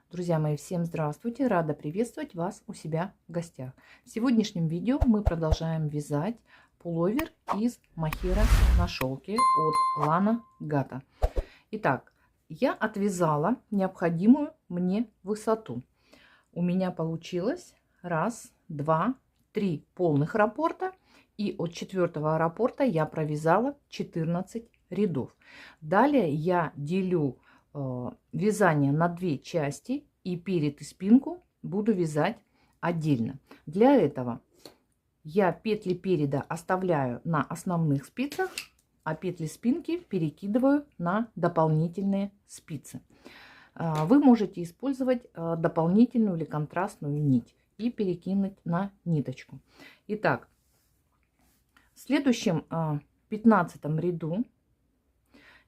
Друзья мои, всем здравствуйте! Рада приветствовать вас у себя в гостях. В сегодняшнем видео мы продолжаем вязать пуловер из мохера на шелке от Lana Gata. Итак, я отвязала необходимую мне высоту. У меня получилось 1, 2, 3 полных раппорта. И от 4-го раппорта я провязала 14 рядов. Далее я делю вязание на 2 части, и перед и спинку буду вязать отдельно. Для этого я петли переда оставляю на основных спицах, а петли спинки перекидываю на дополнительные спицы. Вы можете использовать дополнительную или контрастную нить и перекинуть на ниточку. Итак, в следующем 15 ряду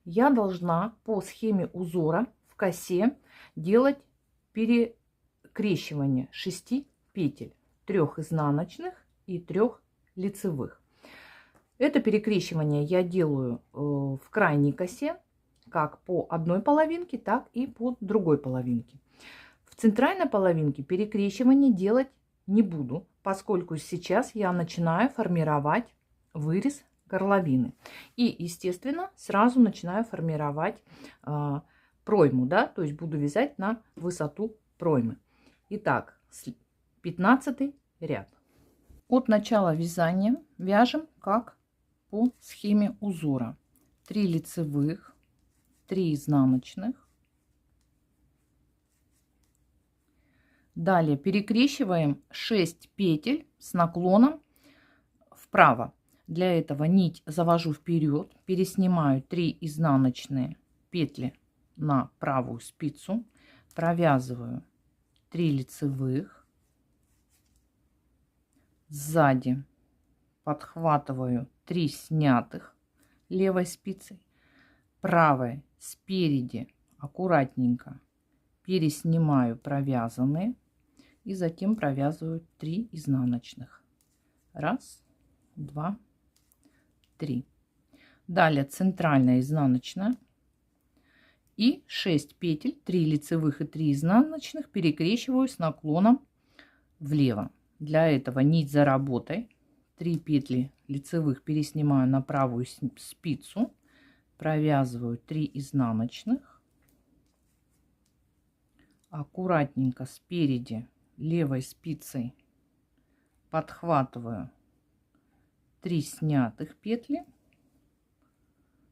я должна по схеме узора в косе делать перекрещивание 6 петель, 3 изнаночных и 3 лицевых. Это перекрещивание я делаю в крайней косе, как по одной половинке, так и по другой половинке. В центральной половинке перекрещивание делать не буду, поскольку сейчас я начинаю формировать вырез горловины. И, естественно, сразу начинаю формировать пройму, да, то есть буду вязать на высоту проймы. Итак, 15 ряд. От начала вязания вяжем как по схеме узора. 3 лицевых, 3 изнаночных. Далее перекрещиваем 6 петель с наклоном вправо. Для этого нить завожу вперед, переснимаю 3 изнаночные петли на правую спицу, провязываю 3 лицевых, сзади подхватываю 3 снятых левой спицей, правой спереди аккуратненько переснимаю провязанные и затем провязываю 3 изнаночных. 1, 2, 3. Далее центральная изнаночная и 6 петель, 3 лицевых и 3 изнаночных перекрещиваю с наклоном влево. Для этого нить за работой, 3 петли лицевых переснимаю на правую спицу, провязываю 3 изнаночных, аккуратненько спереди левой спицей подхватываю 3 снятых петли,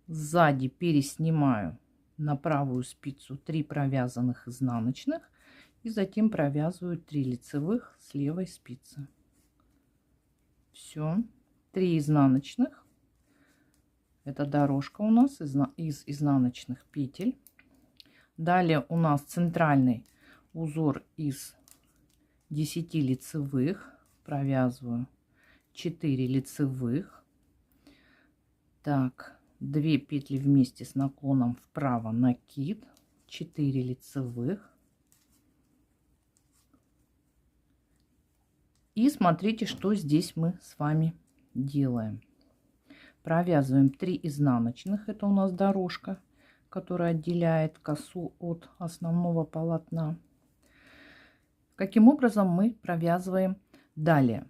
сзади переснимаю на правую спицу 3 провязанных изнаночных и затем провязываю 3 лицевых с левой спицы. Все, 3 изнаночных. Это дорожка у нас из изнаночных петель. Далее у нас центральный узор из 10 лицевых, провязываю 4 лицевых, так, 2 петли вместе с наклоном вправо, накид, 4 лицевых. И смотрите, что здесь мы с вами делаем. Провязываем 3 изнаночных, это у нас дорожка, которая отделяет косу от основного полотна. Каким образом мы провязываем далее?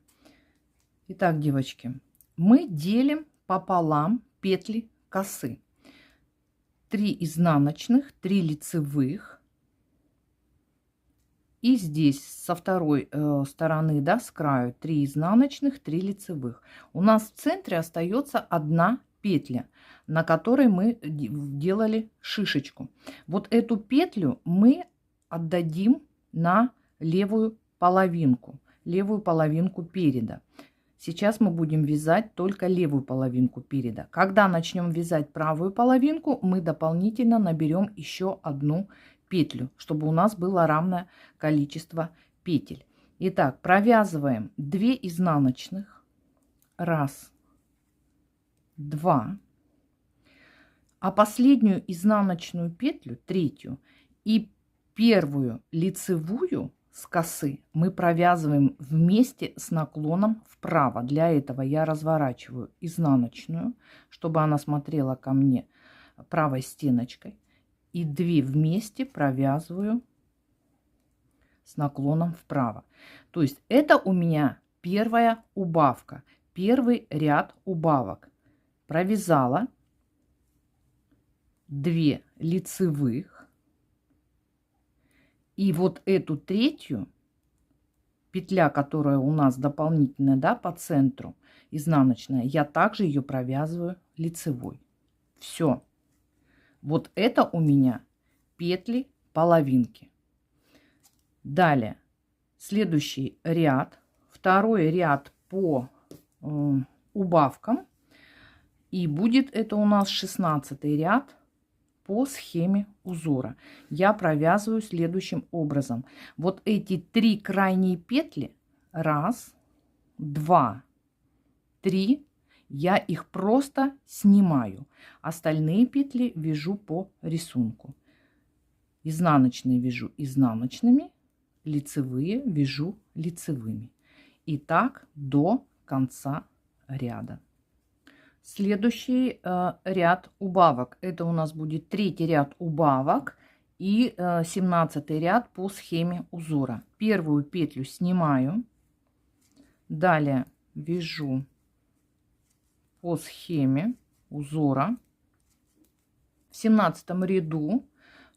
Итак, девочки, мы делим пополам петли косы. 3 изнаночных, 3 лицевых. И здесь со второй стороны, да, с краю 3 изнаночных, 3 лицевых. У нас в центре остается 1 петля, на которой мы делали шишечку. Вот эту петлю мы отдадим на левую половинку переда. Сейчас мы будем вязать только левую половинку переда. Когда начнем вязать правую половинку, мы дополнительно наберем еще 1 петлю, чтобы у нас было равное количество петель. Итак, провязываем 2 изнаночных. 1, 2. А последнюю изнаночную петлю, третью, и первую лицевую с косы мы провязываем вместе с наклоном вправо. Для этого я разворачиваю изнаночную, чтобы она смотрела ко мне правой стеночкой. И 2 вместе провязываю с наклоном вправо. То есть это у меня первая убавка, первый ряд убавок. Провязала 2 лицевых. И вот эту третью петля, которая у нас дополнительная, да, по центру, изнаночная, я также ее провязываю лицевой. Все. Вот это у меня петли половинки. Далее, следующий ряд, второй ряд по убавкам. И будет это у нас 16 ряд по схеме узора. Я провязываю следующим образом. Вот эти 3 крайние петли, 1, 2, 3, я их просто снимаю. Остальные петли вяжу по рисунку. Изнаночные вяжу изнаночными, лицевые вяжу лицевыми. И так до конца ряда. Следующий ряд убавок. Это у нас будет 3-й ряд убавок и 17-й ряд по схеме узора. Первую петлю снимаю. Далее вяжу по схеме узора. В 17 ряду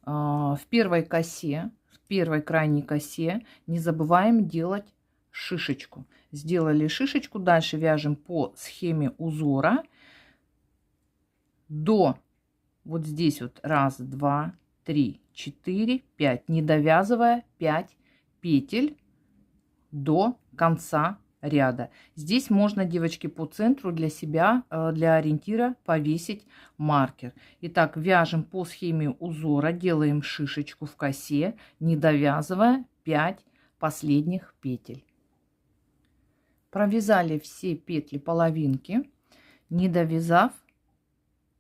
в первой косе, в первой крайней косе не забываем делать шишечку. Сделали шишечку, дальше вяжем по схеме узора до вот здесь вот 1, 2, 3, 4, 5, не довязывая 5 петель до конца ряда. Здесь можно, девочки, по центру для себя, для ориентира повесить маркер. Итак, вяжем по схеме узора, делаем шишечку в косе, не довязывая 5 последних петель. Провязали все петли половинки, не довязав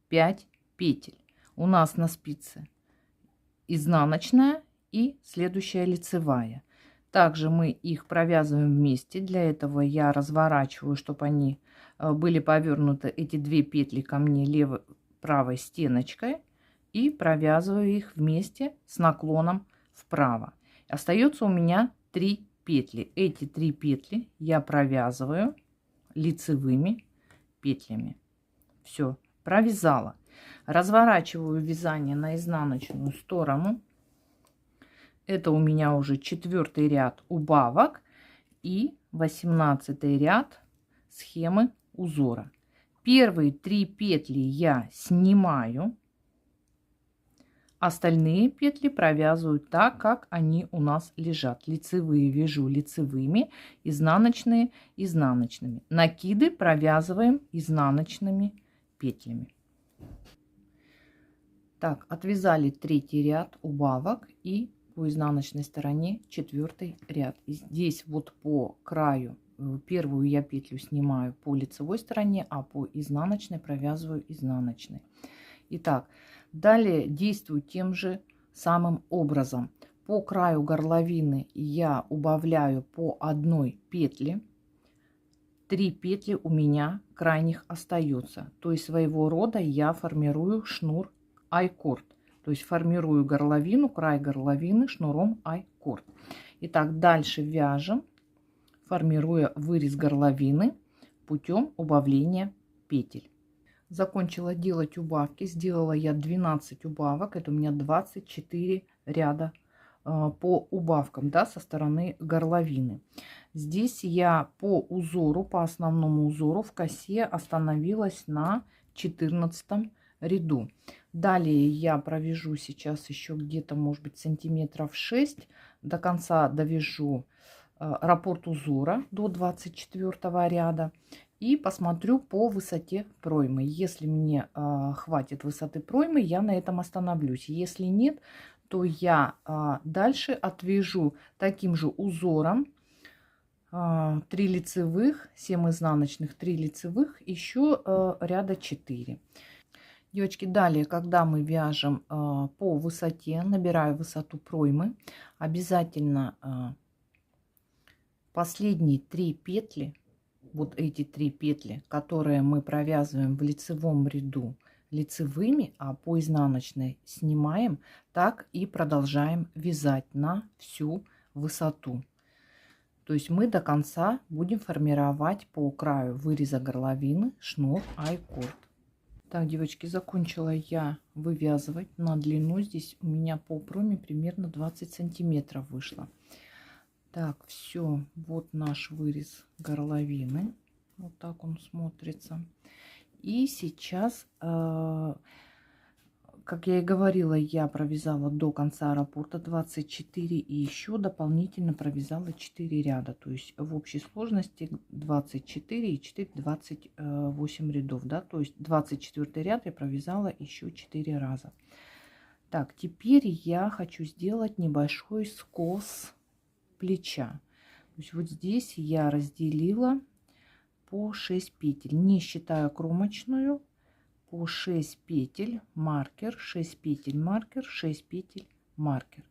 5 петель. У нас на спице изнаночная и следующая лицевая. Также мы их провязываем вместе. Для этого я разворачиваю, чтобы они были повернуты, эти 2 петли ко мне левой, правой стеночкой, и провязываю их вместе с наклоном вправо. Остается у меня 3 петли. Эти 3 петли я провязываю лицевыми петлями. Все, провязала. Разворачиваю вязание на изнаночную сторону. Это у меня уже 4-й ряд убавок и 18-й ряд схемы узора. Первые 3 петли я снимаю. Остальные петли провязываю так, как они у нас лежат. Лицевые вяжу лицевыми, изнаночные изнаночными. Накиды провязываем изнаночными петлями. Так, отвязали 3-й ряд убавок и по изнаночной стороне 4-й ряд. И здесь вот по краю первую я петлю снимаю по лицевой стороне, а по изнаночной провязываю изнаночной. Итак, далее действую тем же самым образом. По краю горловины я убавляю по 1 петле. 3 петли у меня крайних остается. То есть своего рода я формирую шнур айкорд. То есть формирую горловину, край горловины шнуром айкорд. Итак, дальше вяжем, формируя вырез горловины путем убавления петель. Закончила делать убавки. Сделала я 12 убавок. Это у меня 24 ряда по убавкам, да, со стороны горловины. Здесь я по узору, по основному узору в косе остановилась на 14 ряду. Далее я провяжу сейчас еще где-то, может быть, сантиметров 6. До конца довяжу раппорт узора до 24 ряда. И посмотрю по высоте проймы. Если мне хватит высоты проймы, я на этом остановлюсь. Если нет, то я дальше отвяжу таким же узором 3 лицевых, 7 изнаночных, 3 лицевых, еще ряда 4. Девочки, далее, когда мы вяжем по высоте, набираю высоту проймы, обязательно последние 3 петли, вот эти 3 петли, которые мы провязываем в лицевом ряду лицевыми, а по изнаночной снимаем, так и продолжаем вязать на всю высоту. То есть мы до конца будем формировать по краю выреза горловины шнур айкорд. Так, девочки, закончила я вывязывать на длину. Здесь у меня по проме примерно 20 сантиметров вышло. Так, все, вот наш вырез горловины. Вот так он смотрится. И сейчас, как я и говорила, я провязала до конца раппорта 24 и еще дополнительно провязала 4 ряда. То есть в общей сложности 24 и 4, 28 рядов. Да? То есть 24 ряд я провязала еще 4 раза. Так, теперь я хочу сделать небольшой скос плеча. То есть вот здесь я разделила по 6 петель, не считая кромочную, по 6 петель маркер, 6 петель маркер, 6 петель маркер.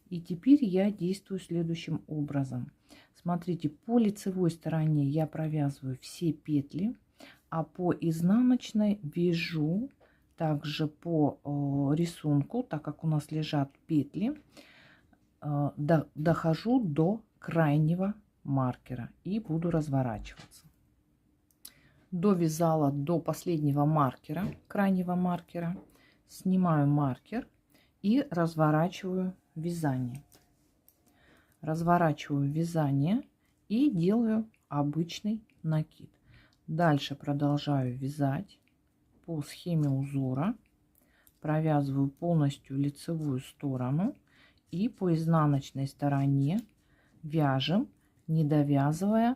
И теперь я действую следующим образом. Смотрите, по лицевой стороне я провязываю все петли, а по изнаночной вяжу также по рисунку, так как у нас лежат петли, дохожу до крайнего маркера и буду разворачиваться. Довязала до последнего маркера, крайнего маркера, снимаю маркер и разворачиваю вязание. Разворачиваю вязание и делаю обычный накид. Дальше продолжаю вязать по схеме узора, провязываю полностью лицевую сторону и по изнаночной стороне вяжем, не довязывая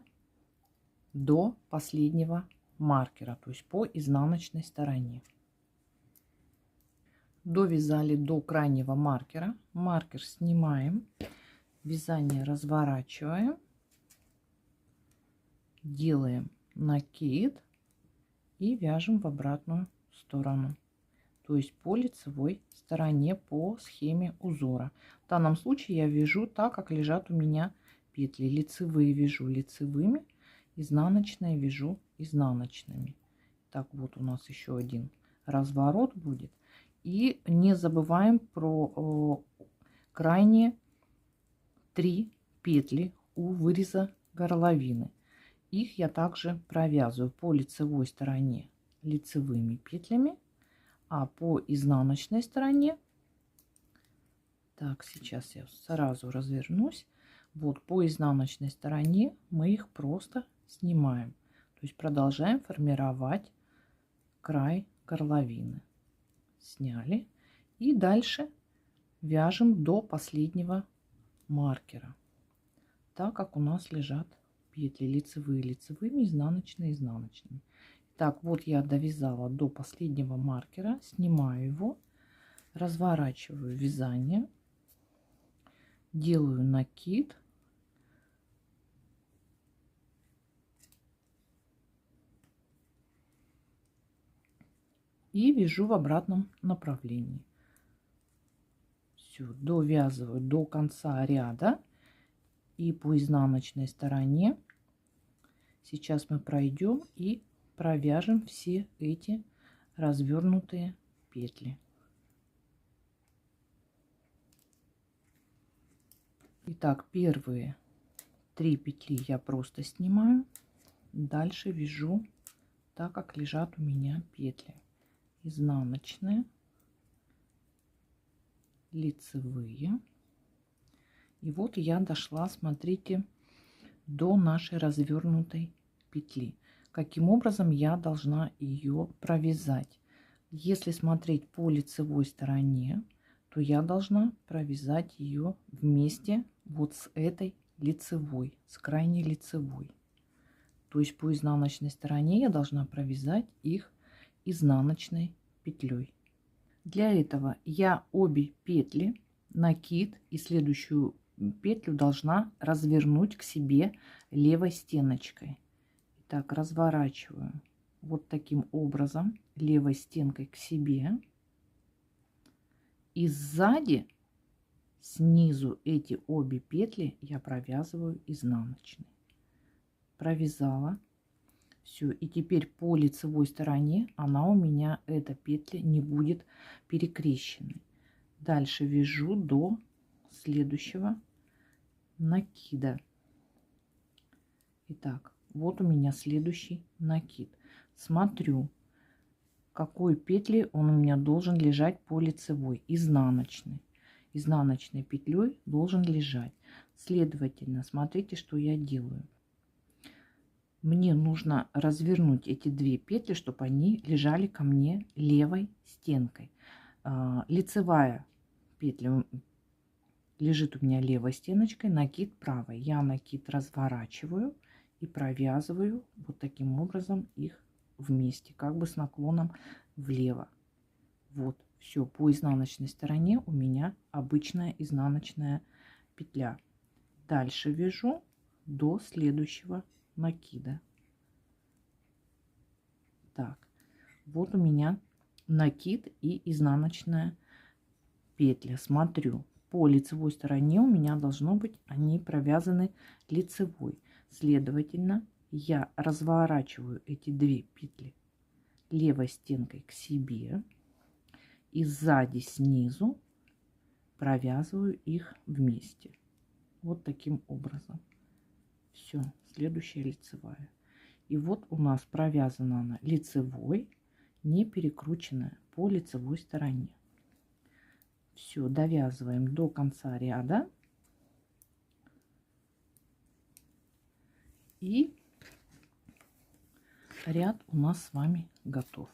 до последнего маркера, то есть по изнаночной стороне. Довязали до крайнего маркера, маркер снимаем, вязание разворачиваем, делаем накид и вяжем в обратную сторону, то есть по лицевой стороне по схеме узора. В данном случае я вяжу так, как лежат у меня петли. Лицевые вяжу лицевыми, изнаночные вяжу изнаночными. Так, вот у нас еще один разворот будет. И не забываем про крайние 3 петли у выреза горловины. Их я также провязываю по лицевой стороне лицевыми петлями, а по изнаночной стороне, так, сейчас я сразу развернусь, вот по изнаночной стороне мы их просто снимаем. То есть продолжаем формировать край горловины. Сняли. И дальше вяжем до последнего маркера, так как у нас лежат петли лицевые лицевыми, изнаночные изнаночными. Так, вот я довязала до последнего маркера, снимаю его, разворачиваю вязание, делаю накид. И вяжу в обратном направлении. Все, довязываю до конца ряда. И по изнаночной стороне сейчас мы пройдем и провяжем все эти развернутые петли. Итак, первые 3 петли я просто снимаю. Дальше вяжу так, как лежат у меня петли. Изнаночные, лицевые. И вот я дошла, смотрите, до нашей развернутой петли. Каким образом я должна ее провязать? Если смотреть по лицевой стороне, то я должна провязать ее вместе вот с этой лицевой, с крайней лицевой. То есть по изнаночной стороне я должна провязать их изнаночной петлей. Для этого я обе петли, накид и следующую петлю должна развернуть к себе левой стеночкой. Так, разворачиваю вот таким образом левой стенкой к себе. И сзади, снизу эти обе петли я провязываю изнаночной. Провязала. Все, и теперь по лицевой стороне она у меня, эта петля, не будет перекрещенной. Дальше вяжу до следующего накида. Итак, вот у меня следующий накид. Смотрю, какой петли он у меня должен лежать по лицевой, изнаночной. Изнаночной петлей должен лежать. Следовательно, смотрите, что я делаю. Мне нужно развернуть эти две петли, чтобы они лежали ко мне левой стенкой. Лицевая петля лежит у меня левой стеночкой, накид правой. Я накид разворачиваю и провязываю вот таким образом их вместе, как бы с наклоном влево. Вот, все, по изнаночной стороне у меня обычная изнаночная петля. Дальше вяжу до следующего накида. Так, вот у меня накид и изнаночная петля. Смотрю, по лицевой стороне у меня должно быть они провязаны лицевой. Следовательно, я разворачиваю эти две петли левой стенкой к себе и сзади снизу провязываю их вместе. Вот таким образом. Все, следующая лицевая. И вот у нас провязана она лицевой, не перекрученная по лицевой стороне. Все, довязываем до конца ряда. И ряд у нас с вами готов.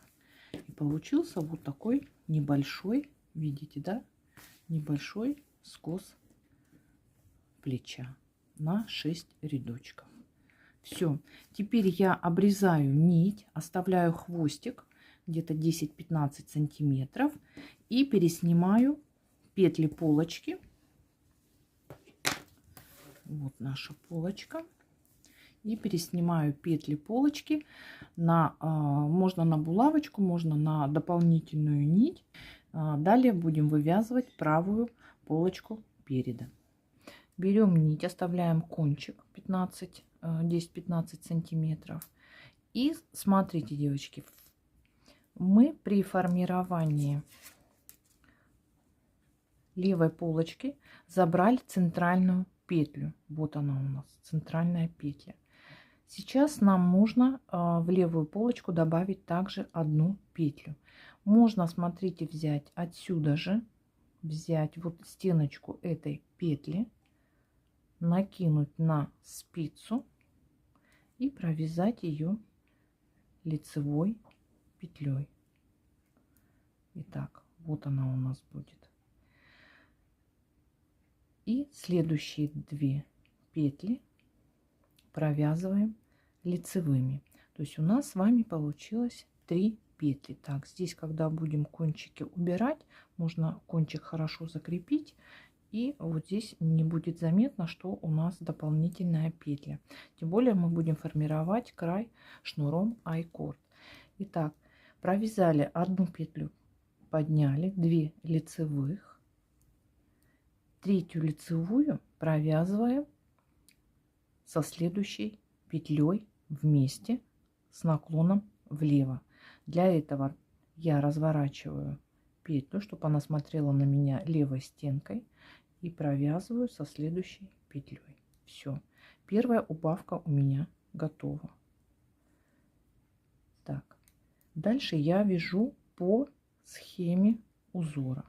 И получился вот такой небольшой, видите, да, небольшой скос плеча на 6 рядочков. Все, теперь я обрезаю нить, оставляю хвостик где-то 10-15 сантиметров и переснимаю петли полочки. Вот наша полочка. И переснимаю петли полочки на, можно на булавочку, можно на дополнительную нить. Далее будем вывязывать правую полочку переда. Берем нить, оставляем кончик 10-15 сантиметров. И смотрите, девочки, мы при формировании левой полочки забрали центральную петлю. Вот она у нас, центральная петля. Сейчас нам нужно в левую полочку добавить также одну петлю. Можно, смотрите, взять отсюда же, взять вот стеночку этой петли, накинуть на спицу и провязать ее лицевой петлей. Итак, вот она у нас будет. И следующие две петли провязываем лицевыми. То есть у нас с вами получилось 3 петли. Так, здесь, когда будем кончики убирать, можно кончик хорошо закрепить. И вот здесь не будет заметно, что у нас дополнительная петля. Тем более мы будем формировать край шнуром айкорд. Итак, провязали одну петлю, подняли 2 лицевых. Третью лицевую провязываем со следующей петлей вместе с наклоном влево. Для этого я разворачиваю петлю, чтобы она смотрела на меня левой стенкой, и провязываю со следующей петлей. Все, первая убавка у меня готова. Так, дальше я вяжу по схеме узора.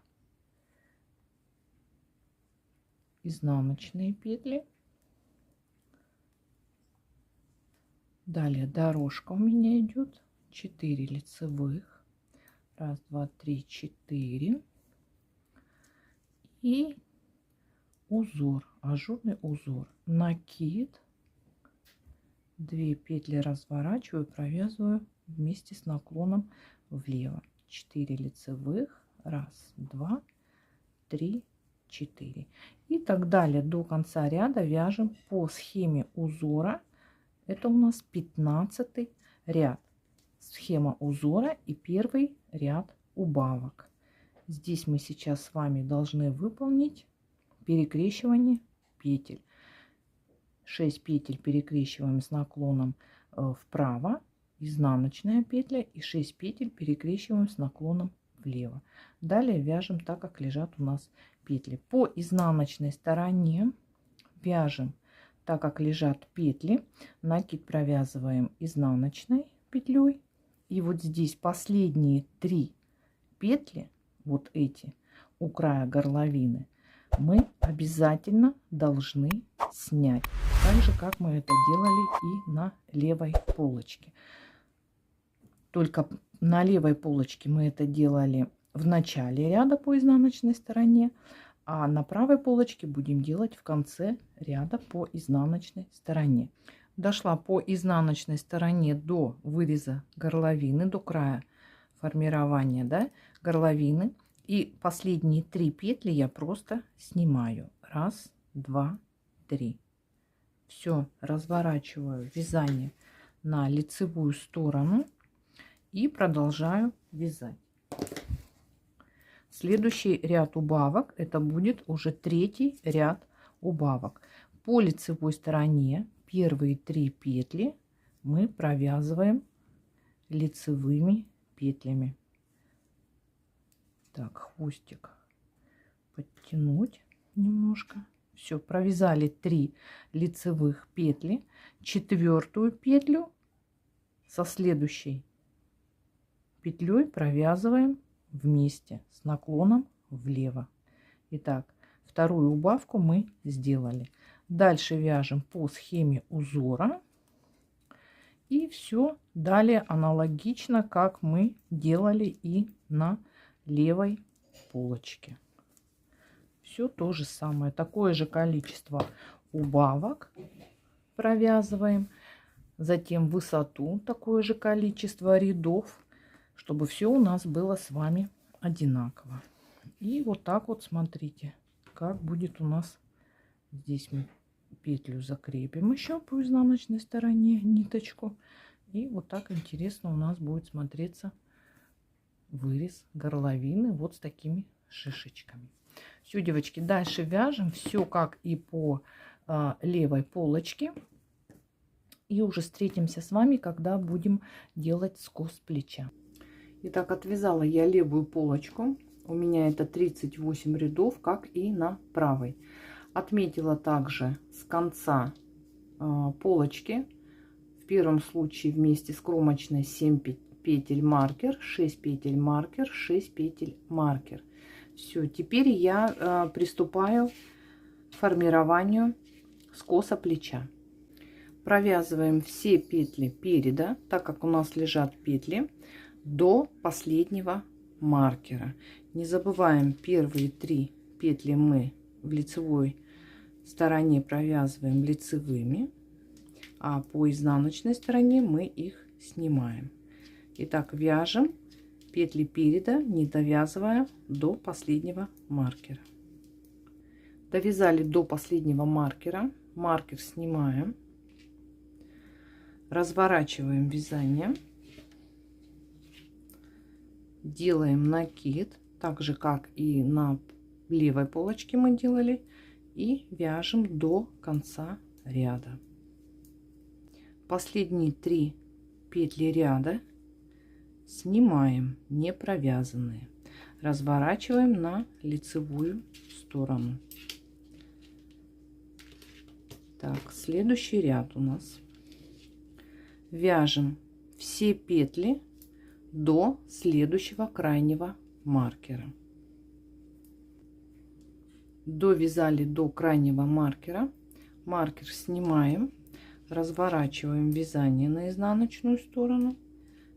Изнаночные петли. Далее дорожка у меня идет 4 лицевых. 1, 2, 3, 4. И узор, ажурный узор. Накид. 2 петли разворачиваю, провязываю вместе с наклоном влево. 4 лицевых. 1, 2, 3, 4. И так далее до конца ряда вяжем по схеме узора. Это у нас 15 ряд. Схема узора и первый ряд убавок. Здесь мы сейчас с вами должны выполнить перекрещивание петель. 6 петель перекрещиваем с наклоном вправо, изнаночная петля, и 6 петель перекрещиваем с наклоном влево. Далее вяжем так, как лежат у нас петли. По изнаночной стороне вяжем так, как лежат петли. Накид провязываем изнаночной петлей. И вот здесь последние 3 петли, вот эти, у края горловины, мы обязательно должны снять. Так же, как мы это делали и на левой полочке. Только на левой полочке мы это делали в начале ряда по изнаночной стороне, а на правой полочке будем делать в конце ряда по изнаночной стороне. Дошла по изнаночной стороне до выреза горловины, до края формирования, да, горловины. И последние 3 петли я просто снимаю. 1, 2, 3. Все, разворачиваю вязание на лицевую сторону и продолжаю вязать. Следующий ряд убавок, это будет уже 3-й ряд убавок. По лицевой стороне первые 3 петли мы провязываем лицевыми петлями. Так, хвостик подтянуть немножко. Все, провязали 3 лицевых петли. 4-ю петлю со следующей петлей провязываем вместе с наклоном влево. Итак, 2-ю убавку мы сделали. Дальше вяжем по схеме узора. И все далее аналогично, как мы делали и на левой полочке. Все то же самое. Такое же количество убавок провязываем. Затем высоту, такое же количество рядов, чтобы все у нас было с вами одинаково. И вот так вот смотрите, как будет у нас. Здесь мы петлю закрепим еще по изнаночной стороне, ниточку. И вот так интересно у нас будет смотреться вырез горловины вот с такими шишечками. Все, девочки, дальше вяжем все как и по левой полочке. И уже встретимся с вами, когда будем делать скос плеча. Итак, отвязала я левую полочку. У меня это 38 рядов, как и на правой. Отметила также с конца полочки. В первом случае вместе с кромочной 7 петель маркер, 6 петель маркер, 6 петель маркер. Все, теперь я приступаю к формированию скоса плеча. Провязываем все петли переда, так как у нас лежат петли, до последнего маркера. Не забываем, первые 3 петли мы в лицевой стороне провязываем лицевыми, а по изнаночной стороне мы их снимаем. Итак, вяжем петли переда, не довязывая до последнего маркера. Довязали до последнего маркера, маркер снимаем, разворачиваем вязание, делаем накид, так же как и на левой полочке мы делали, и вяжем до конца ряда. Последние 3 петли ряда снимаем, не провязанные, разворачиваем на лицевую сторону. Так, следующий ряд у нас. Вяжем все петли до следующего крайнего маркера. Довязали до крайнего маркера, маркер снимаем, разворачиваем вязание на изнаночную сторону,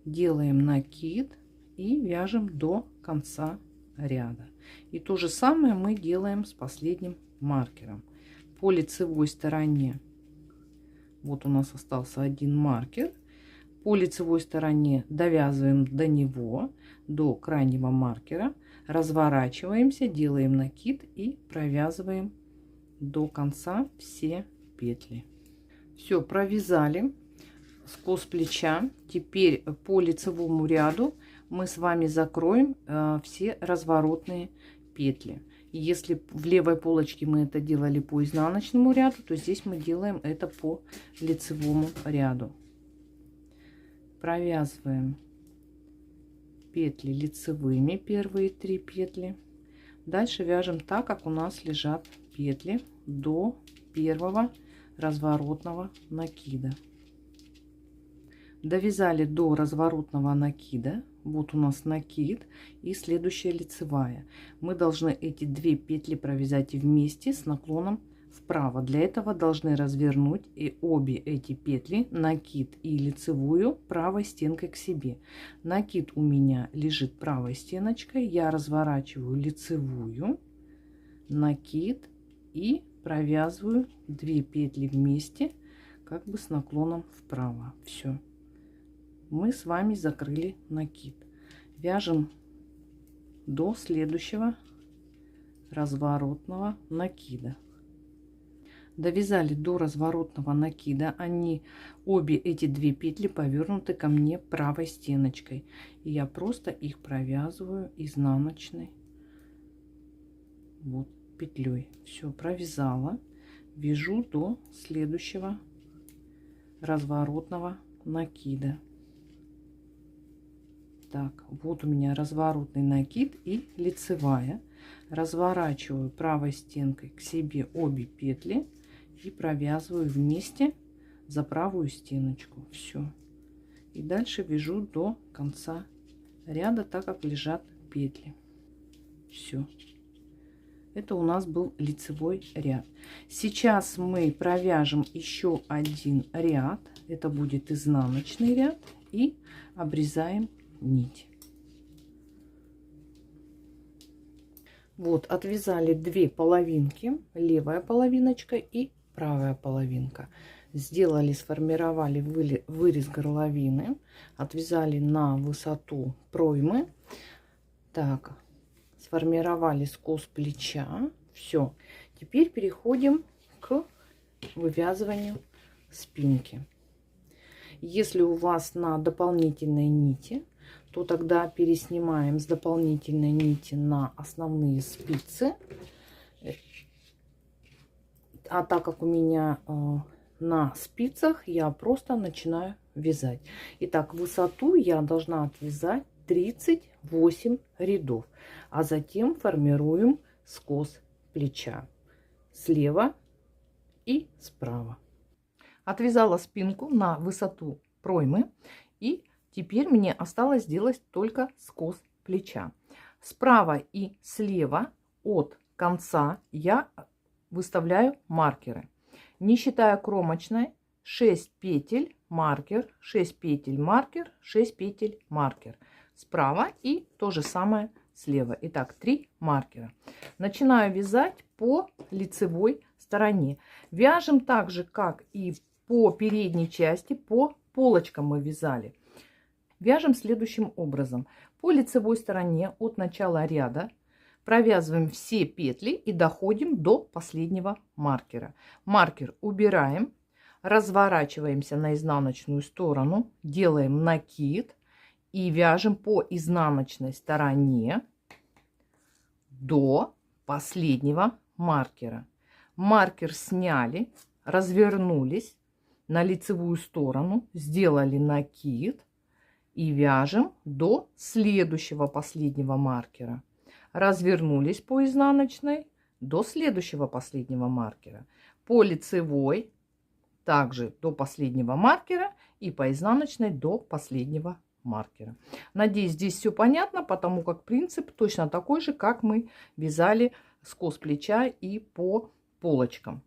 делаем накид и вяжем до конца ряда. И то же самое мы делаем с последним маркером. По лицевой стороне, вот у нас остался один маркер, по лицевой стороне довязываем до него, до крайнего маркера, разворачиваемся, делаем накид и провязываем до конца все петли. Все, провязали скос плеча. Теперь по лицевому ряду мы с вами закроем все разворотные петли. Если в левой полочке мы это делали по изнаночному ряду, то здесь мы делаем это по лицевому ряду. Провязываем петли лицевыми, первые 3 петли. Дальше вяжем так, как у нас лежат петли, до первого разворотного накида. Довязали до разворотного накида. Вот у нас накид и следующая лицевая. Мы должны эти две петли провязать вместе с наклоном вправо. Для этого должны развернуть и обе эти петли, накид и лицевую, правой стенкой к себе. Накид у меня лежит правой стеночкой. Я разворачиваю лицевую, накид и провязываю 2 петли вместе, как бы с наклоном вправо. Все. Мы с вами закрыли накид. Вяжем до следующего разворотного накида. Довязали до разворотного накида. Обе эти 2 петли повернуты ко мне правой стеночкой. И я просто их провязываю изнаночной вот петлей. Все, провязала. Вяжу до следующего разворотного накида. Так, вот у меня разворотный накид и лицевая. Разворачиваю правой стенкой к себе обе петли и провязываю вместе за правую стеночку. Все. И дальше вяжу до конца ряда, так как лежат петли. Все. Это у нас был лицевой ряд. Сейчас мы провяжем еще один ряд. Это будет изнаночный ряд. И обрезаем нить. Вот, отвязали 2 половинки, левая половиночка и правая половинка. Сделали, сформировали вырез горловины, отвязали на высоту проймы. Так, сформировали скос плеча. Все. Теперь переходим к вывязыванию спинки. Если у вас на дополнительной нити, то тогда переснимаем с дополнительной нити на основные спицы. А так как у меня на спицах, я просто начинаю вязать. Итак, высоту я должна отвязать 38 рядов. А затем формируем скос плеча слева и справа. Отвязала спинку на высоту проймы. И теперь мне осталось сделать только скос плеча. Справа и слева от конца я выставляю маркеры. Не считая кромочной, 6 петель маркер, 6 петель маркер, 6 петель маркер. Справа и то же самое слева. Итак, 3 маркера. Начинаю вязать по лицевой стороне. Вяжем так же, как и по передней части, по полочкам мы вязали. Вяжем следующим образом. По лицевой стороне от начала ряда провязываем все петли и доходим до последнего маркера. Маркер убираем, разворачиваемся на изнаночную сторону, делаем накид и вяжем по изнаночной стороне до последнего маркера. Маркер сняли, развернулись на лицевую сторону, сделали накид и вяжем до следующего последнего маркера. Развернулись по изнаночной до следующего последнего маркера. По лицевой также до последнего маркера и по изнаночной до последнего маркера. Надеюсь, здесь все понятно, потому как принцип точно такой же, как мы вязали скос плеча и по полочкам.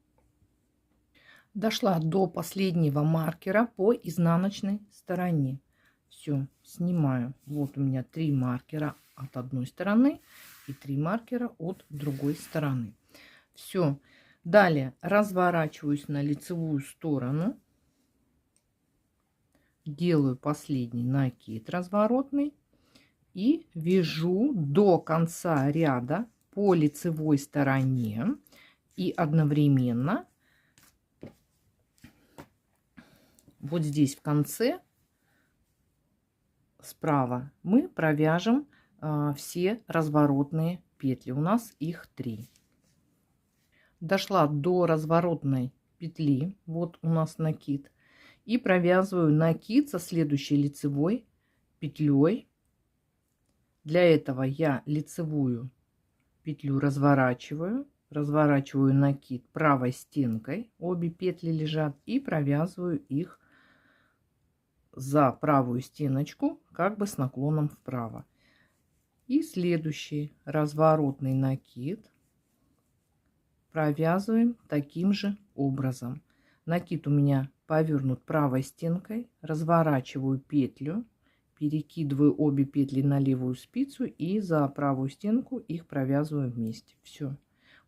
Дошла до последнего маркера по изнаночной стороне. Все, снимаю. Вот у меня 3 маркера от одной стороны и 3 маркера от другой стороны. Все. Далее разворачиваюсь на лицевую сторону. Делаю последний накид разворотный. И вяжу до конца ряда по лицевой стороне. И одновременно вот здесь в конце справа мы провяжем все разворотные петли. У нас их 3. Дошла до разворотной петли. Вот у нас накид. И провязываю накид со следующей лицевой петлей. Для этого я лицевую петлю разворачиваю разворачиваю накид правой стенкой, обе петли лежат, и провязываю их за правую стеночку, как бы с наклоном вправо. И следующий разворотный накид провязываем таким же образом. Накид у меня повернут правой стенкой, разворачиваю петлю, перекидываю обе петли на левую спицу и за правую стенку их провязываю вместе. Все.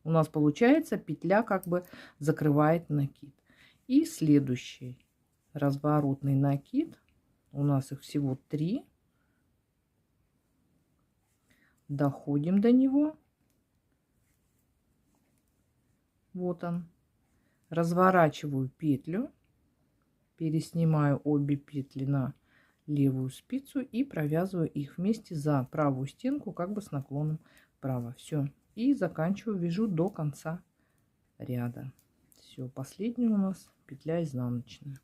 У нас получается петля как бы закрывает накид. И следующий разворотный накид. У нас их всего 3. Доходим до него. Вот он. Разворачиваю петлю, переснимаю обе петли на левую спицу и провязываю их вместе за правую стенку, как бы с наклоном вправо. Все. И заканчиваю, вяжу до конца ряда. Все, последняя у нас петля изнаночная.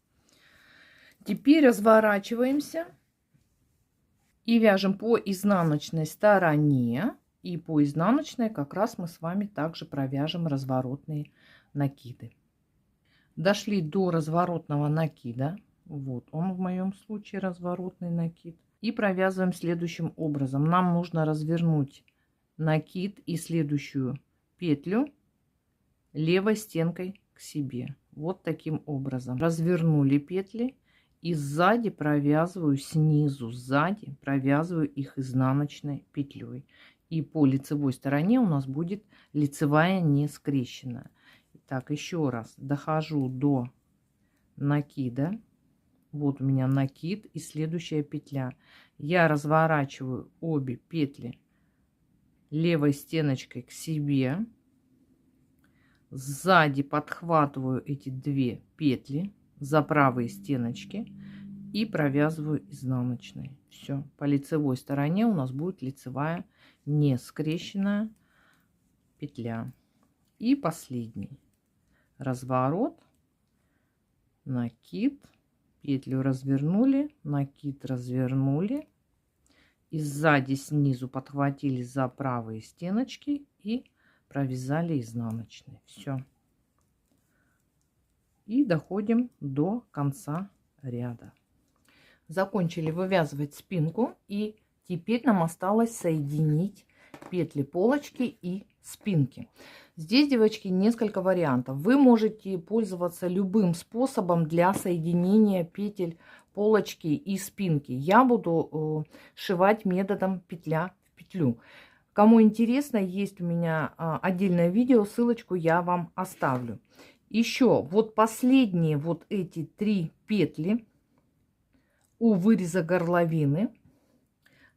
Теперь разворачиваемся и вяжем по изнаночной стороне. И по изнаночной как раз мы с вами также провяжем разворотные накиды. Дошли до разворотного накида. Вот он в моем случае разворотный накид. И провязываем следующим образом. Нам нужно развернуть накид и следующую петлю левой стенкой к себе. Вот таким образом. Развернули петли и сзади провязываю, снизу сзади провязываю их изнаночной петлей. И по лицевой стороне у нас будет лицевая не скрещенная. Так, еще раз дохожу до накида. Вот у меня накид и следующая петля. Я разворачиваю обе петли левой стеночкой к себе. Сзади подхватываю эти 2 петли за правые стеночки и провязываю изнаночной. Все, по лицевой стороне у нас будет лицевая не скрещенная петля. И последний разворот, накид, петлю развернули, накид развернули и сзади снизу подхватили за правые стеночки и провязали изнаночные. Все. И доходим до конца ряда. Закончили вывязывать спинку, и теперь нам осталось соединить петли полочки и спинки. Здесь, девочки, несколько вариантов. Вы можете пользоваться любым способом для соединения петель полочки и спинки. Я буду сшивать методом петля в петлю. Кому интересно, есть у меня отдельное видео, ссылочку я вам оставлю. Еще вот последние вот эти 3 петли у выреза горловины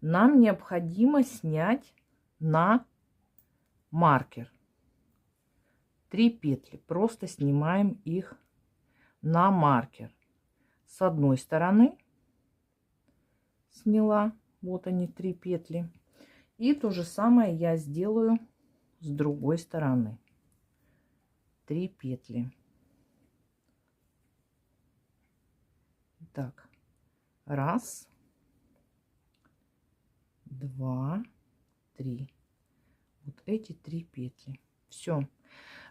нам необходимо снять на маркер. 3 петли, просто снимаем их на маркер. С одной стороны сняла, вот они 3 петли. И то же самое я сделаю с другой стороны. 3 петли. Так, 1, 2, 3. Вот эти 3 петли. Все.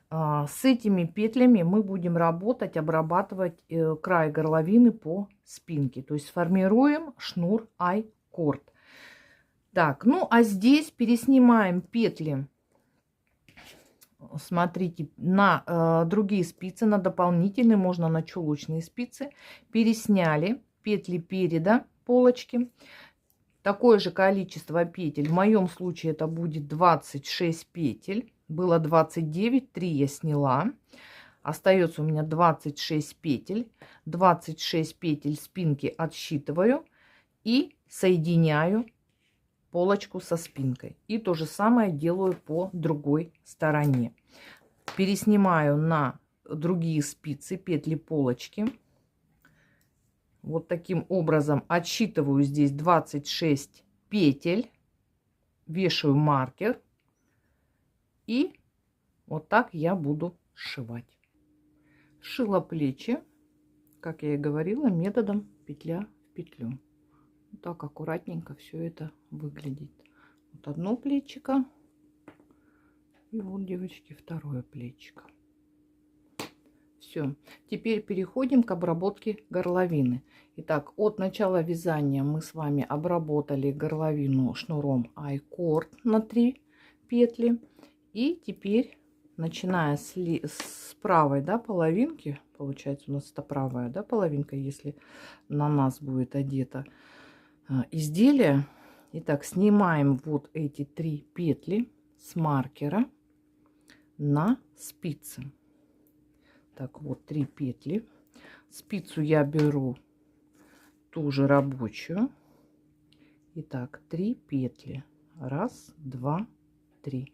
С этими петлями мы будем работать, обрабатывать край горловины по спинке. То есть формируем шнур I-cord. Так, ну а здесь переснимаем петли. Смотрите, на другие спицы, на дополнительные, можно на чулочные спицы. Пересняли петли переда полочки. Такое же количество петель. В моем случае это будет 26 петель. Было 29, 3 я сняла. Остается у меня 26 петель. 26 петель спинки отсчитываю и соединяю полочку со спинкой. И то же самое делаю по другой стороне. Переснимаю на другие спицы петли полочки. Вот таким образом отсчитываю здесь 26 петель. Вешаю маркер. И вот так я буду сшивать. Сшила плечи, как я и говорила, методом петля в петлю. Вот так аккуратненько все это выглядит. Вот одно плечико И вот, девочки, второе плечико. Все, теперь переходим к обработке горловины. Итак, от начала вязания мы с вами обработали горловину шнуром I-cord на 3 петли. И теперь, начиная с правой, да, половинки, получается у нас это правая, да, половинка, если на нас будет одето изделие. Итак, снимаем вот эти 3 петли с маркера на спицы. Так, вот 3 петли. Спицу я беру ту же рабочую. Итак, 3 петли. 1, 2, 3.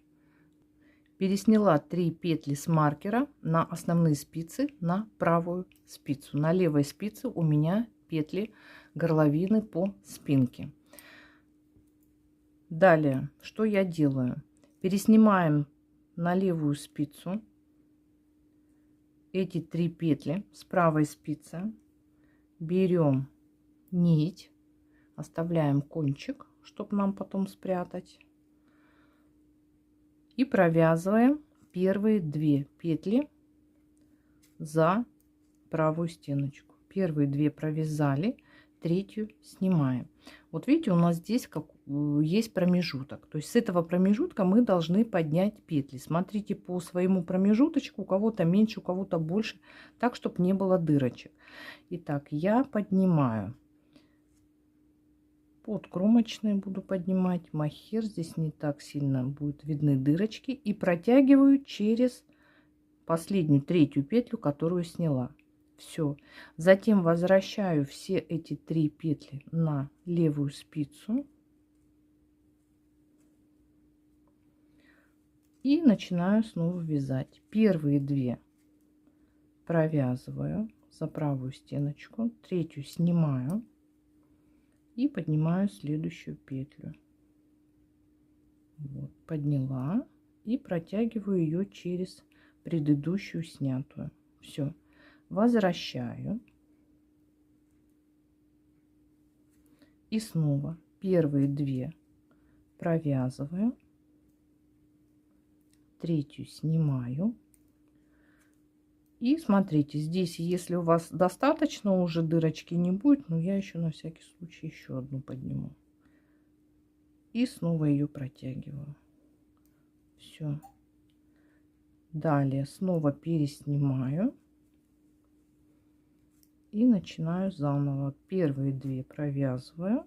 Пересняла 3 петли с маркера на основные спицы на правую спицу. На левой спице у меня петли горловины по спинке. Далее, что я делаю? Переснимаем на левую спицу эти 3 петли с правой спицы, берем нить, оставляем кончик, чтобы нам потом спрятать, и провязываем первые 2 петли за правую стеночку. Первые 2 провязали, третью снимаем. Вот видите, у нас здесь есть промежуток. То есть с этого промежутка мы должны поднять петли. Смотрите по своему промежуточку. У кого-то меньше, у кого-то больше. Так, чтобы не было дырочек. Итак, я поднимаю. Под кромочной буду поднимать махер. Здесь не так сильно будут видны дырочки. И протягиваю через последнюю, третью петлю, которую сняла. Все. Затем возвращаю все эти 3 петли на левую спицу. И начинаю снова вязать. Первые 2 провязываю за правую стеночку. Третью снимаю. И поднимаю следующую петлю. Вот, подняла. И протягиваю ее через предыдущую снятую. Все. Возвращаю. И снова первые 2 провязываю. Третью снимаю. И смотрите, здесь, если у вас достаточно уже дырочки не будет, но я еще на всякий случай еще одну подниму. И снова ее протягиваю. Все. Далее снова переснимаю. И начинаю заново. Первые 2 провязываю.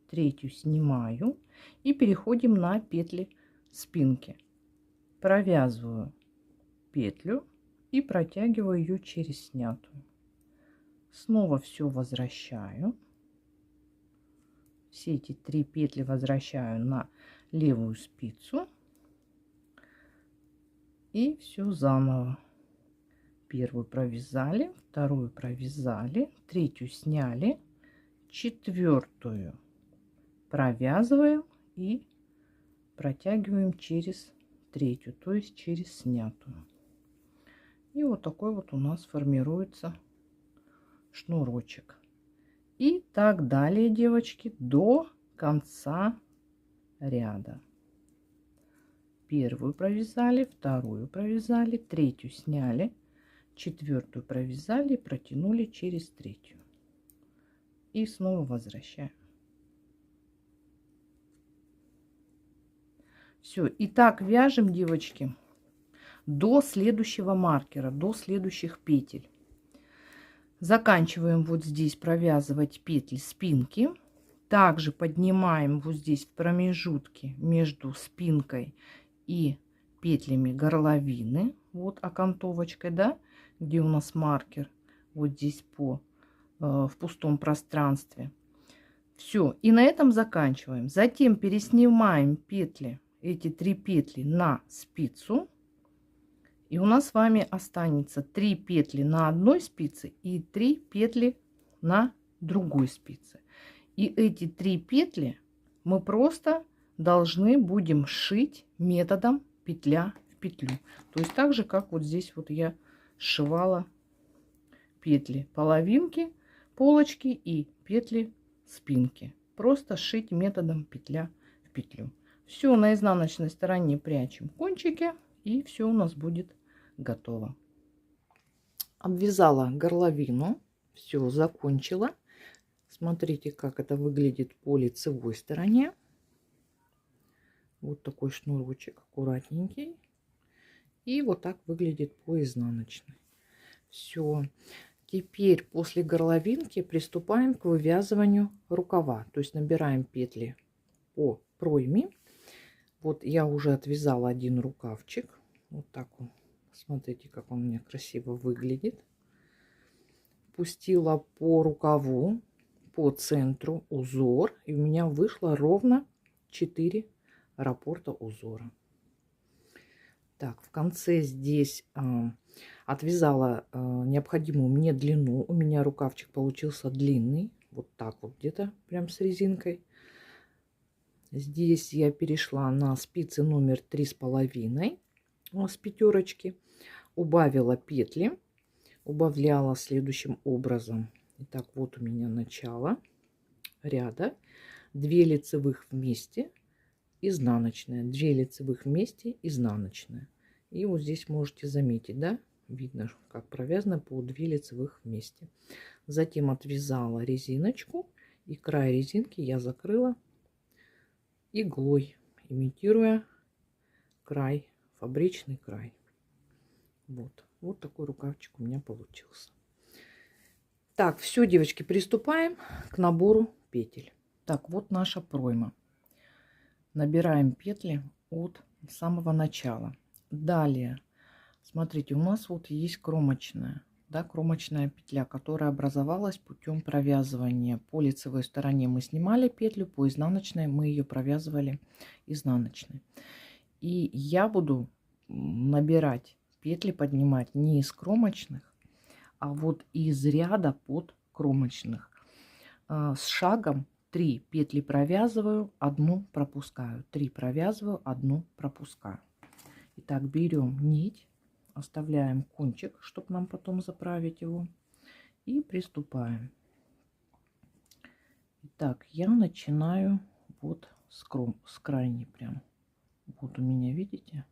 Третью снимаю. И переходим на петли спинки. Провязываю петлю и протягиваю ее через снятую. Снова все возвращаю. Все эти 3 петли возвращаю на левую спицу. И все заново. Первую провязали, вторую провязали, третью сняли, четвертую провязываем и протягиваем через третью, то есть через снятую. И вот такой вот у нас формируется шнурочек. И так далее, девочки, до конца ряда. Первую провязали, вторую провязали, третью сняли, четвертую провязали, протянули через третью. И снова возвращаем. Все, и так вяжем, девочки, до следующего маркера, до следующих петель. Заканчиваем вот здесь провязывать петли спинки. Также поднимаем вот здесь в промежутке между спинкой и петлями горловины, вот окантовочкой, да, где у нас маркер, вот здесь в пустом пространстве. Все, и на этом заканчиваем. Затем переснимаем петли, эти 3 петли на спицу. И у нас с вами останется 3 петли на одной спице и 3 петли на другой спице. И эти 3 петли мы просто должны будем сшить методом петля в петлю. То есть так же, как вот здесь вот я сшивала петли половинки, полочки и петли спинки. Просто сшить методом петля в петлю. Все на изнаночной стороне прячем кончики, и все у нас будет готово. Обвязала горловину, все закончила. Смотрите, как это выглядит по лицевой стороне. Вот такой шнурочек аккуратненький. И вот так выглядит по изнаночной. Все. Теперь после горловинки приступаем к вывязыванию рукава. То есть набираем петли по пройме. Вот я уже отвязала один рукавчик. Вот так он. Смотрите, как он у меня красиво выглядит. Пустила по рукаву, по центру узор. И у меня вышло ровно 4 раппорта узора. Так, в конце здесь отвязала необходимую мне длину. У меня рукавчик получился длинный. Вот так вот где-то прям с резинкой. Здесь я перешла на спицы номер 3,5 с пятерочки. Убавила петли. Убавляла следующим образом. Итак, вот у меня начало ряда. 2 лицевых вместе. Изнаночная, 2 лицевых вместе, изнаночная. И вот здесь можете заметить, да, видно, как провязано по 2 лицевых вместе. Затем отвязала резиночку, и край резинки я закрыла иглой, имитируя край, фабричный край. Вот такой рукавчик у меня получился. Так, все, девочки, приступаем к набору петель. Так, вот наша пройма. Набираем петли от самого начала. Далее, смотрите, у нас вот есть кромочная, да, кромочная петля, которая образовалась путем провязывания. По лицевой стороне мы снимали петлю, по изнаночной мы ее провязывали изнаночной. И я буду набирать петли, поднимать не из кромочных, а вот из ряда под кромочных с шагом 3 петли провязываю, 1 пропускаю, 3 провязываю, 1 пропускаю. Итак, берем нить, оставляем кончик, чтобы нам потом заправить его, и приступаем. Итак, я начинаю вот с крайней прям. Вот у меня, видите,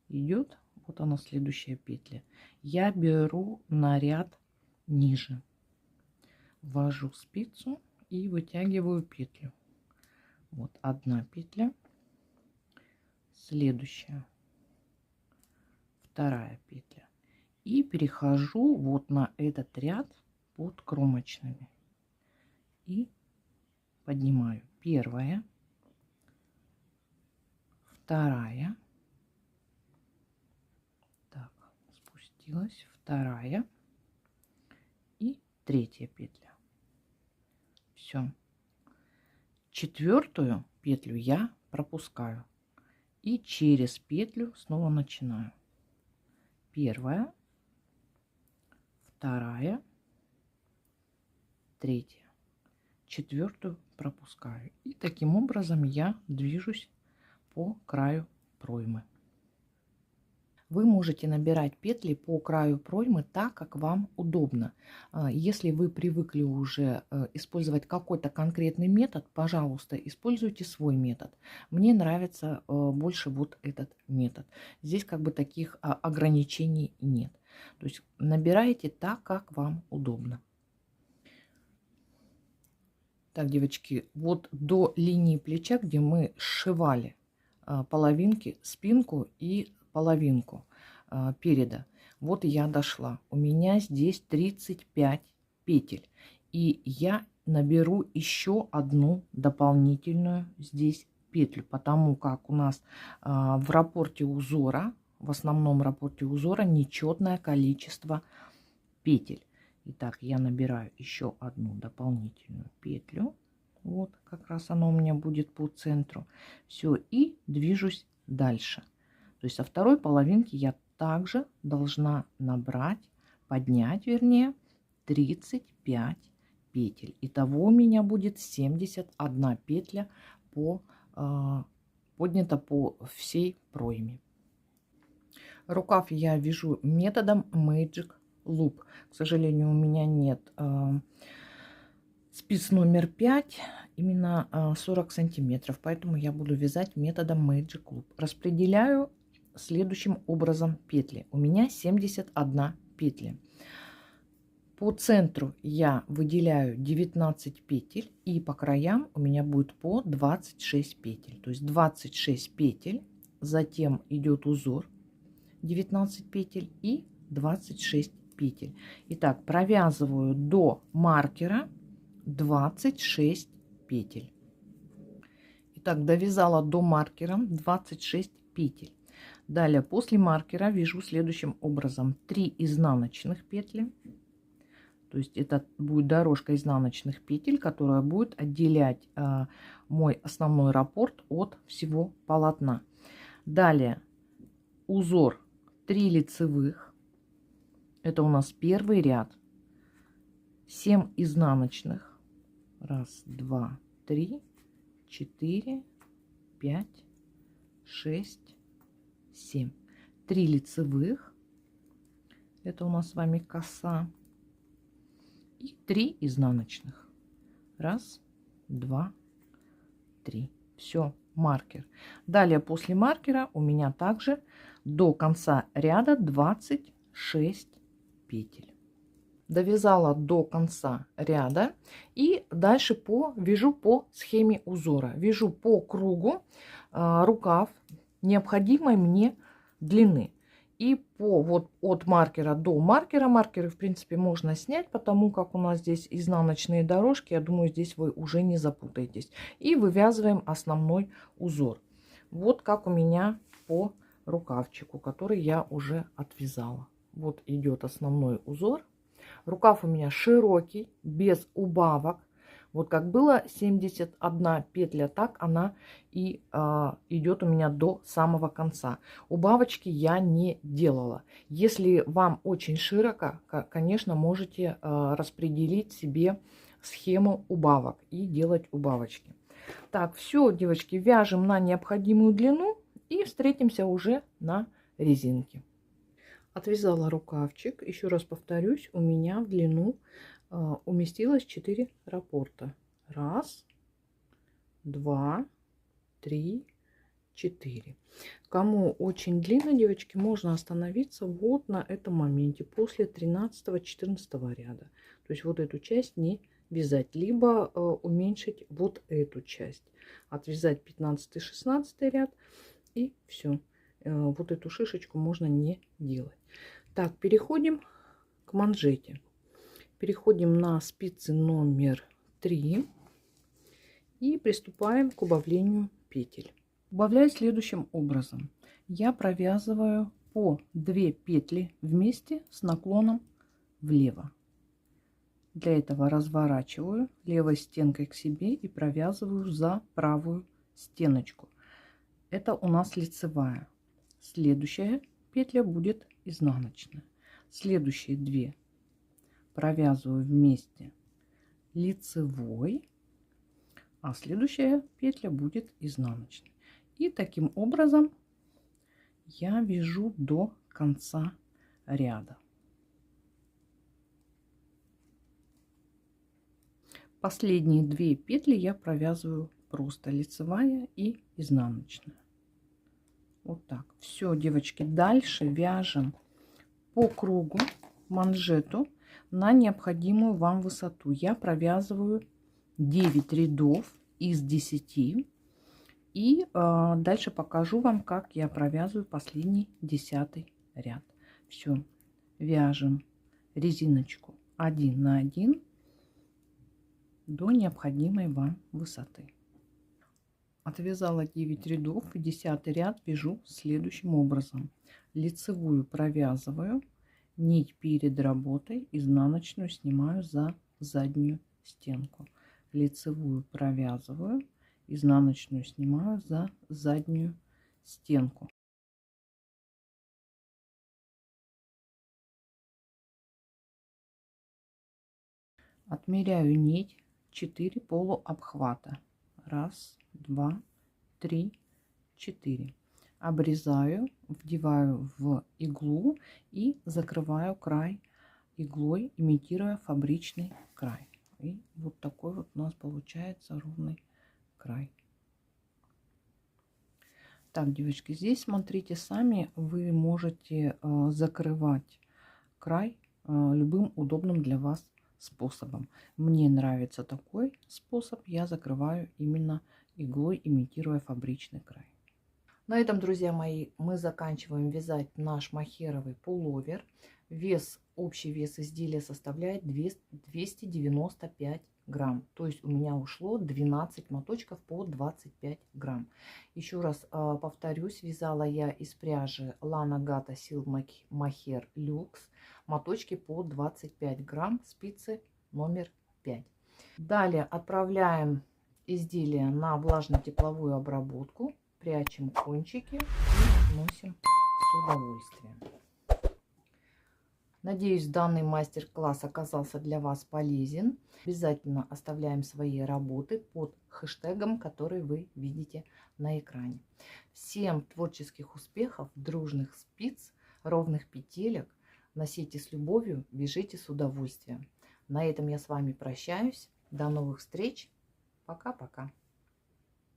идет, вот она следующая петля. Я беру на ряд ниже, ввожу спицу и вытягиваю петлю. Вот 1 петля, следующая, 2 петля, и перехожу вот на этот ряд под кромочными и поднимаю 1, 2, так, спустилась, 2 и 3 петля. Все. 4 петлю я пропускаю и через петлю снова начинаю. 1, 2, 3, 4 пропускаю. И таким образом я движусь по краю проймы. Вы можете набирать петли по краю проймы так, как вам удобно. Если вы привыкли уже использовать какой-то конкретный метод, пожалуйста, используйте свой метод. Мне нравится больше вот этот метод. Здесь как бы таких ограничений нет. То есть набирайте так, как вам удобно. Так, девочки, вот до линии плеча, где мы сшивали половинки, спинку и половинку переда, вот я дошла. У меня здесь 35 петель, и я наберу еще одну дополнительную здесь петлю, потому как у нас в раппорте узора, в основном раппорте узора, нечетное количество петель. Итак, я набираю еще одну дополнительную петлю. Вот как раз она у меня будет по центру. Все, и движусь дальше. То есть со второй половинки я также должна набрать, поднять, вернее, 35 петель. Итого у меня будет 71 петля поднята по всей пройме. Рукав я вяжу методом Magic Loop. К сожалению, у меня нет Спиц номер 5, именно 40 сантиметров, поэтому я буду вязать методом Magic Loop. Распределяю следующим образом петли. У меня 71 петли. По центру я выделяю 19 петель, и по краям у меня будет по 26 петель. То есть 26 петель, затем идет узор 19 петель и 26 петель. Итак, провязываю до маркера 26 петель. Итак, довязала до маркера 26 петель. Далее после маркера вяжу следующим образом: 3 изнаночных петли. То есть это будет дорожка изнаночных петель, которая будет отделять мой основной раппорт от всего полотна. Далее узор 3 лицевых. Это у нас первый ряд. 7 изнаночных. 1, 2, 3, 4, 5, 6, 7. 3 лицевых. Это у нас с вами коса. И 3 изнаночных. 1, 2, 3. Все, маркер. Далее после маркера у меня также до конца ряда 26 петель. Довязала до конца ряда и дальше вяжу по схеме узора. Вяжу по кругу рукав необходимой мне длины. И вот от маркера до маркера, маркеры в принципе можно снять, потому как у нас здесь изнаночные дорожки, я думаю, здесь вы уже не запутаетесь. И вывязываем основной узор. Вот как у меня по рукавчику, который я уже отвязала. Вот идет основной узор. Рукав у меня широкий, без убавок. Вот как было 71 петля, так она и идет у меня до самого конца. Убавочки я не делала. Если вам очень широко, конечно, можете распределить себе схему убавок и делать убавочки. Так, все, девочки, вяжем на необходимую длину и встретимся уже на резинке. Отвязала рукавчик. Еще раз повторюсь, у меня в длину уместилось 4 раппорта. 1, 2, 3, 4. Кому очень длинно, девочки, можно остановиться вот на этом моменте после 13-14 ряда. То есть вот эту часть не вязать, либо уменьшить вот эту часть. Отвязать 15-16 ряд и все. Вот эту шишечку можно не делать. Так, переходим к манжете. Переходим на спицы номер 3 и приступаем к убавлению петель. Убавляю следующим образом. Я провязываю по 2 петли вместе с наклоном влево. Для этого разворачиваю левой стенкой к себе и провязываю за правую стеночку. Это у нас лицевая. Следующая петля будет изнаночная. Следующие 2 провязываю вместе лицевой, а следующая петля будет изнаночной. И таким образом я вяжу до конца ряда. Последние 2 петли я провязываю просто лицевая и изнаночная. Вот так. Все, девочки, дальше вяжем по кругу манжету на необходимую вам высоту. Я провязываю 9 рядов из 10. И дальше покажу вам, как я провязываю последний 10 ряд. Все, вяжем резиночку 1 на 1 до необходимой вам высоты. Отвязала 9 рядов и 10 ряд вяжу следующим образом. Лицевую провязываю, нить перед работой, изнаночную снимаю за заднюю стенку. Лицевую провязываю, изнаночную снимаю за заднюю стенку. Отмеряю нить 4 полуобхвата. 1, 2, 3, 4. Обрезаю, вдеваю в иглу и закрываю край иглой, имитируя фабричный край. И вот такой вот у нас получается ровный край. Так, девочки, здесь смотрите сами, вы можете закрывать край любым удобным для вас способом. Мне нравится такой способ, я закрываю именно иглой, имитируя фабричный край. На этом, друзья мои, мы заканчиваем вязать наш мохеровый пуловер. Общий вес изделия составляет 295 грамм. То есть у меня ушло 12 моточков по 25 грамм. Еще раз повторюсь, вязала я из пряжи Lana Gata Silk Mohair Luxe. Моточки по 25 грамм, спицы номер 5. Далее отправляем изделие на влажно-тепловую обработку. Прячем кончики и носим с удовольствием. Надеюсь, данный мастер-класс оказался для вас полезен. Обязательно оставляем свои работы под хэштегом, который вы видите на экране. Всем творческих успехов, дружных спиц, ровных петелек. Носите с любовью, вяжите с удовольствием. На этом я с вами прощаюсь. До новых встреч. Пока-пока.